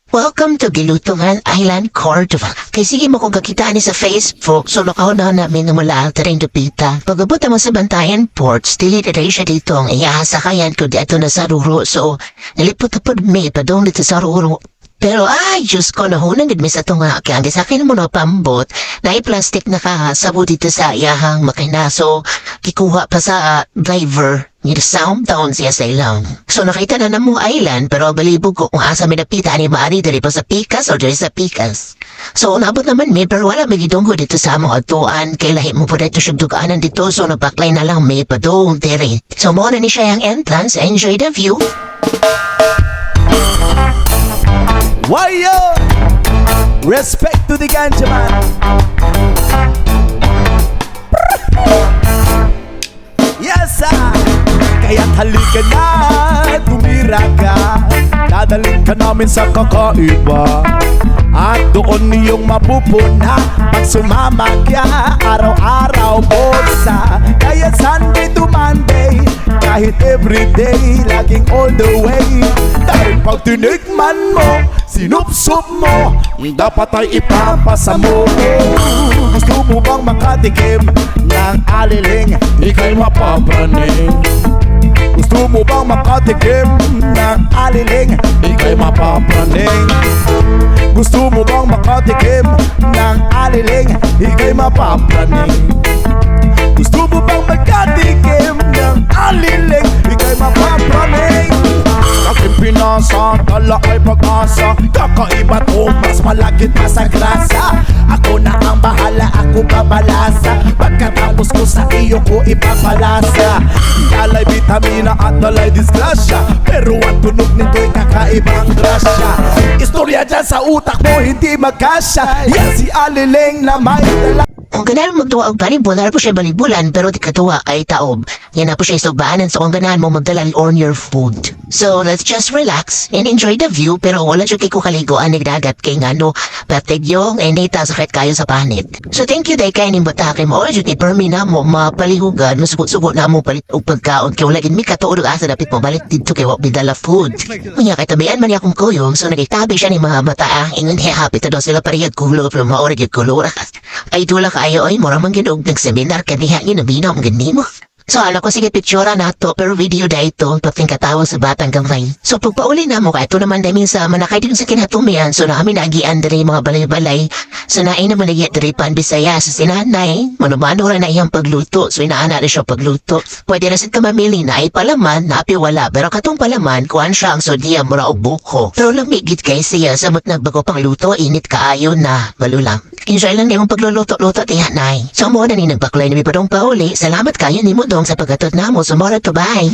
Welcome to Gilutungan Island, Cordova. Kay sige mo kung kakita ni sa Facebook, so nakauna namin mula rin dupita. Pagabot naman sa Bantayan Port, still rin siya dito ang iyaasa kayan ko dito na sa Ruro. So, nalipot-tapod may padong dito sa Ruro. Pero Diyos ko, nahunan din may sa tunga kaya sa akin mo na pambot na plastic na kasabo dito sa iyahang makina. So, kikuha pa sa driver. Yung sound siya sa ilang. So nakita na mo island pero balibog ko kung asa may napita ni Maari dali pa sa Pikas o dali sa Pikas. So nabot naman may pero wala may gidunggo dito sa mga atuan kay lahi mo po dito siya dugaanan dito so napaklay na lang may padong dere. So mo na ni siya yung entrance. Enjoy the view. Wayo! Respect to the ganja man. Yes, kaya't halika na, tumira ka. Dadalhin ka namin sa kakaiba at doon niyong mapupuna pag sumama ka araw-araw bosa. Kaya Sunday to Monday, kahit everyday, laging all the way. Dahil pag tinikman mo, sinupsup mo, dapat ay ipapasa mo. Gusto mo bang makatikim ng aliling? Ika'y mapapraning. Gusto mo bang makatikim ng aliling? Ika'y mapapraning. Gusto mo bang makatikim ng aliling? Ika'y mapapraning. Gusto mo bang makatikim ng aliling? Ika'y mapapraning. Aking pinasa, tala ay pag-asa. Kakaiba to, mas malagit pa sa grasa. Ako na ang bahala, ako babalasa. Pagkatapos ko sa iyo ko ipapalasa. Dalay vitamina at dalay disgrasya, pero ang tunog nito'y kakaibang grasya. Istorya dyan sa utak mo hindi magkasya. Yan si Aliling na may dala. Kung ganahan mo magtuwa og balibulan po siya balibulan pero di katuwa ay taob. Yan na po siya isubahanan so kung ganahan mo magdala on your food. So let's just relax and enjoy the view pero wala siya kay kukaliguan nagdagat kay ngano patid yung nita sakit kayo sa panit. So thank you day kay nimbutake mo o juti permi na mo mapalihugan masugot-sugot na mo palit og pagkaon kay wala gid mi katuod asa dapit mo balik dito kay wa bidala food. Kunya kay tabian man akong kuyog so nagitabi siya ni mga mata ingon happy to daw sila parehas kulo pero maorag yung kulura. Ay tulak ayo ay mura man ginog nagseminar kaniha ginabinom ganimo. So ala ko sige pictura na to pero video da ito pating katawa sa batang gamay. So pagpauli na mo ka ito naman dahil sa manakay din sa kinatumian so namin nagian diri mga balay-balay. So nain naman nagyat diri pan Bisaya sa sinanay manumano ra na iyang pagluto so inaana na siya pagluto. Pwede na sad ka mamili na ay palaman na api wala pero katong palaman kuan siya ang sodium mura og buko. Pero lamigit kay siya samot nagbago pang luto init kaayo na malulang. Enjoy lang yung pagluluto-luto tiyanay. So mo na ni nagbaklay ni padong pauli. Salamat kayo ni mo dong sa pagatot namo. So more to bye.